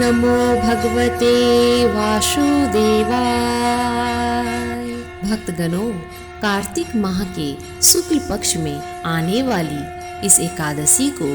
नमो भगवते वासुदेवाय। भक्तगणों, कार्तिक माह के शुक्ल पक्ष में आने वाली इस एकादशी को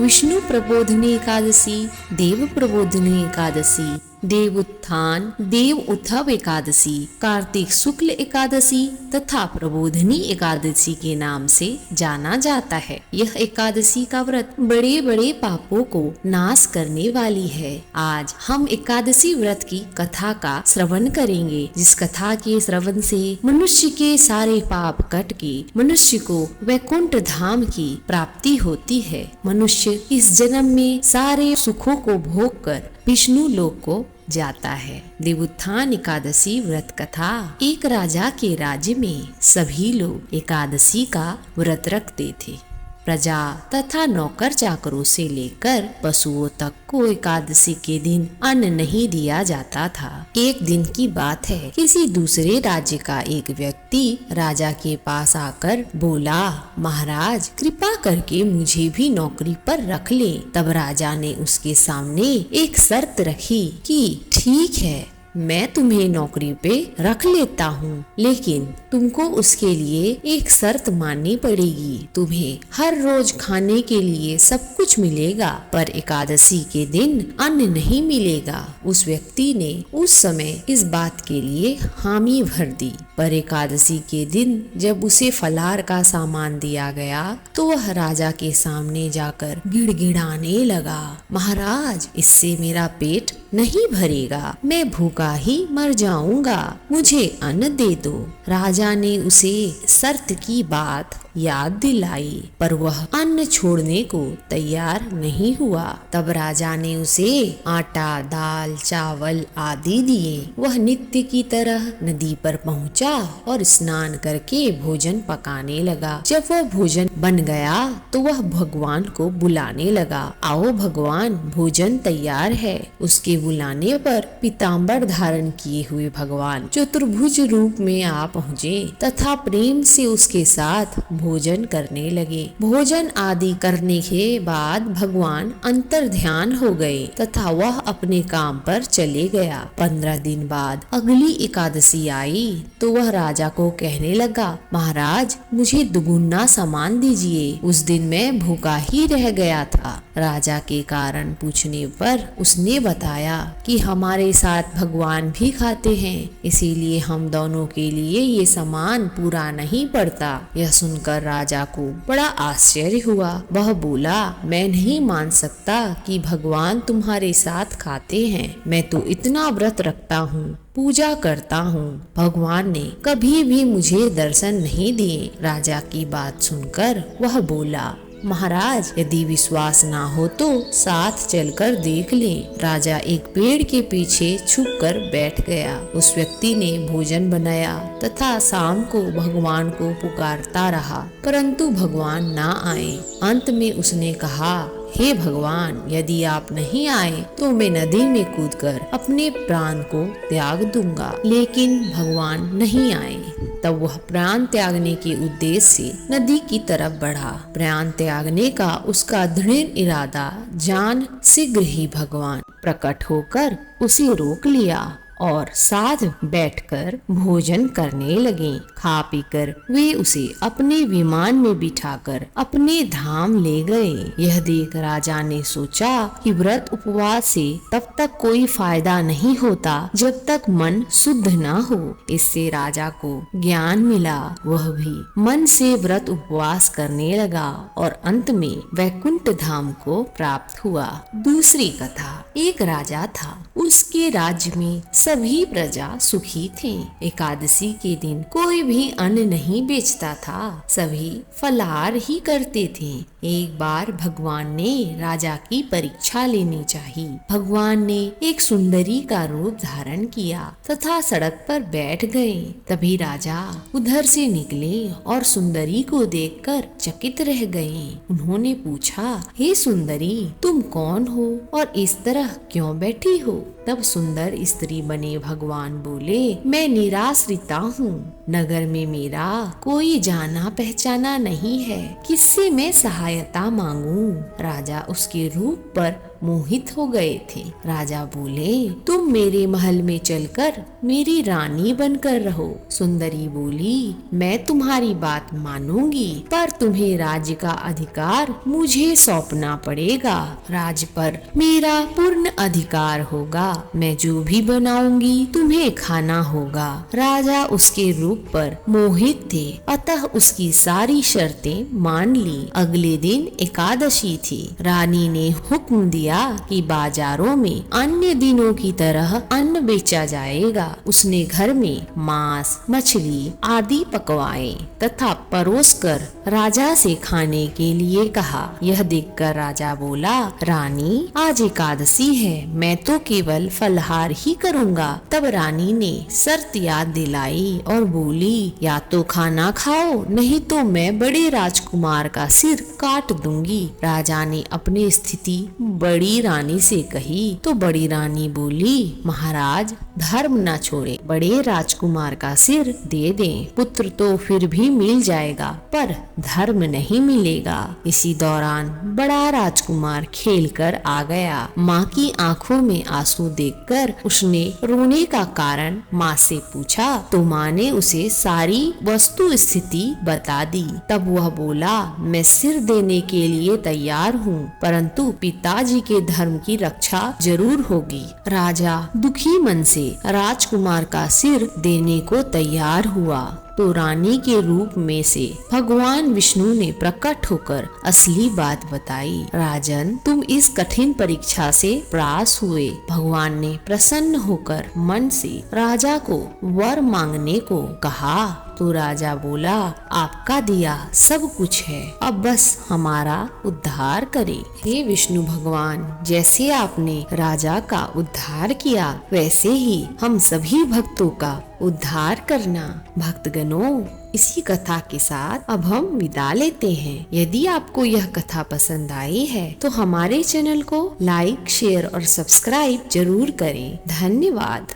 विष्णु प्रबोधिनी एकादशी, देव प्रबोधिनी एकादशी, देव उत्थान, देव उद्धव एकादशी, कार्तिक शुक्ल एकादशी तथा प्रबोधिनी एकादशी के नाम से जाना जाता है। यह एकादशी का व्रत बड़े बड़े पापों को नाश करने वाली है। आज हम एकादशी व्रत की कथा का श्रवण करेंगे, जिस कथा के श्रवण से मनुष्य के सारे पाप कट के मनुष्य को वैकुंठ धाम की प्राप्ति होती है। मनुष्य इस जन्म में सारे सुखों को भोग कर विष्णु लोक को जाता है। देवोत्थान एकादशी व्रत कथा। एक राजा के राज्य में सभी लोग एकादशी का व्रत रखते थे। प्रजा तथा नौकर चाकरों से लेकर पशुओं तक को एकादशी के दिन अन्न नहीं दिया जाता था। एक दिन की बात है, किसी दूसरे राज्य का एक व्यक्ति राजा के पास आकर बोला, महाराज कृपा करके मुझे भी नौकरी पर रख ले। तब राजा ने उसके सामने एक शर्त रखी कि ठीक है, मैं तुम्हें नौकरी पे रख लेता हूँ, लेकिन तुमको उसके लिए एक शर्त माननी पड़ेगी। तुम्हें हर रोज खाने के लिए सब कुछ मिलेगा, पर एकादशी के दिन अन्न नहीं मिलेगा। उस व्यक्ति ने उस समय इस बात के लिए हामी भर दी, पर एकादशी के दिन जब उसे फलाहार का सामान दिया गया तो वह राजा के सामने जाकर गिड़गिड़ाने लगा, महाराज इससे मेरा पेट नहीं भरेगा, मैं भूखा ही मर जाऊंगा, मुझे अन्न दे दो। राजा ने उसे शर्त की बात याद दिलाई, पर वह अन्न छोड़ने को तैयार नहीं हुआ। तब राजा ने उसे आटा, दाल, चावल आदि दिए। वह नित्य की तरह नदी पर पहुंचा और स्नान करके भोजन पकाने लगा। जब वह भोजन बन गया तो वह भगवान को बुलाने लगा, आओ भगवान, भोजन तैयार है। उसके बुलाने पर पीताम्बर धारण किए हुए भगवान चतुर्भुज रूप में आ पहुँचे तथा प्रेम से उसके साथ भोजन करने लगे। भोजन आदि करने के बाद भगवान अंतर ध्यान हो गए तथा वह अपने काम पर चले गया। 15 दिन बाद अगली एकादशी आई तो वह राजा को कहने लगा, महाराज मुझे दुगुना सामान दीजिए, उस दिन मैं भूखा ही रह गया था। राजा के कारण पूछने पर उसने बताया कि हमारे साथ भगवान भी खाते हैं, इसीलिए हम दोनों के लिए ये सामान पूरा नहीं पड़ता। यह सुनकर राजा को बड़ा आश्चर्य हुआ। वह बोला, मैं नहीं मान सकता कि भगवान तुम्हारे साथ खाते हैं। मैं तो इतना व्रत रखता हूँ, पूजा करता हूँ, भगवान ने कभी भी मुझे दर्शन नहीं दिए। राजा की बात सुनकर वह बोला, महाराज यदि विश्वास ना हो तो साथ चलकर देख लें। राजा एक पेड़ के पीछे छुपकर बैठ गया। उस व्यक्ति ने भोजन बनाया तथा शाम को भगवान को पुकारता रहा, परंतु भगवान ना आए। अंत में उसने कहा, हे भगवान, यदि आप नहीं आए तो मैं नदी में कूदकर अपने प्राण को त्याग दूंगा। लेकिन भगवान नहीं आए। तब वह प्राण त्यागने के उद्देश्य से नदी की तरफ बढ़ा। प्राण त्यागने का उसका दृढ़ इरादा जान शीघ्र ही भगवान प्रकट होकर उसे रोक लिया और साथ बैठकर भोजन करने लगे। खा पीकर वे उसे अपने विमान में बिठाकर अपने धाम ले गए। यह देख राजा ने सोचा कि व्रत उपवास से तब तक कोई फायदा नहीं होता जब तक मन शुद्ध न हो। इससे राजा को ज्ञान मिला। वह भी मन से व्रत उपवास करने लगा और अंत में वैकुंठ धाम को प्राप्त हुआ। दूसरी कथा। एक राजा था, उसके राज्य में सभी प्रजा सुखी थे। एकादशी के दिन कोई भी अन्न नहीं बेचता था, सभी फलाहार ही करते थे। एक बार भगवान ने राजा की परीक्षा लेनी चाहिए। भगवान ने एक सुंदरी का रूप धारण किया तथा सड़क पर बैठ गए। तभी राजा उधर से निकले और सुंदरी को देखकर चकित रह गए। उन्होंने पूछा, हे सुंदरी, तुम कौन हो और इस तरह क्यों बैठी हो? तब सुंदर स्त्री बने भगवान बोले, मैं निराश्रिता हूँ, नगर में मेरा कोई जाना पहचाना नहीं है, किससे मैं सहायता मांगूं? राजा उसके रूप पर मोहित हो गए थे। राजा बोले, तुम मेरे महल में चलकर मेरी रानी बनकर रहो। सुंदरी बोली, मैं तुम्हारी बात मानूंगी, पर तुम्हें राज्य का अधिकार मुझे सौंपना पड़ेगा। राज्य पर मेरा पूर्ण अधिकार होगा। मैं जो भी बनाऊंगी तुम्हें खाना होगा। राजा उसके रूप पर मोहित थे, अतः उसकी सारी शर्तें मान ली। अगले दिन एकादशी थी। रानी ने हुक्म दिया कि बाजारों में अन्य दिनों की तरह अन्न बेचा जाएगा। उसने घर में मांस, मछली आदि पकवाए तथा परोसकर राजा से खाने के लिए कहा। यह देखकर राजा बोला, रानी आज एकादशी है, मैं तो केवल फलहार ही करूँगा। तब रानी ने शर्त याद दिलाई और बोली, या तो खाना खाओ, नहीं तो मैं बड़े राजकुमार का सिर काट दूंगी। राजा ने अपनी स्थिति बड़ी रानी से कही तो बड़ी रानी बोली, महाराज धर्म न छोड़े, बड़े राजकुमार का सिर दे दें। पुत्र तो फिर भी मिल जाएगा, पर धर्म नहीं मिलेगा। इसी दौरान बड़ा राजकुमार खेलकर आ गया। माँ की आंखों में आंसू देखकर उसने रोने का कारण माँ से पूछा तो माँ ने उसे सारी वस्तु स्थिति बता दी। तब वह बोला, मैं सिर देने के लिए तैयार हूँ, परंतु पिताजी के धर्म की रक्षा जरूर होगी। राजा दुखी मन से राजकुमार का सिर देने को तैयार हुआ तो रानी के रूप में से भगवान विष्णु ने प्रकट होकर असली बात बताई। राजन, तुम इस कठिन परीक्षा से पास हुए। भगवान ने प्रसन्न होकर मन से राजा को वर मांगने को कहा तो राजा बोला, आपका दिया सब कुछ है, अब बस हमारा उद्धार करे। हे विष्णु भगवान, जैसे आपने राजा का उद्धार किया वैसे ही हम सभी भक्तों का उद्धार करना। भक्तगणों, इसी कथा के साथ अब हम विदा लेते हैं। यदि आपको यह कथा पसंद आई है तो हमारे चैनल को लाइक, शेयर और सब्सक्राइब जरूर करें। धन्यवाद।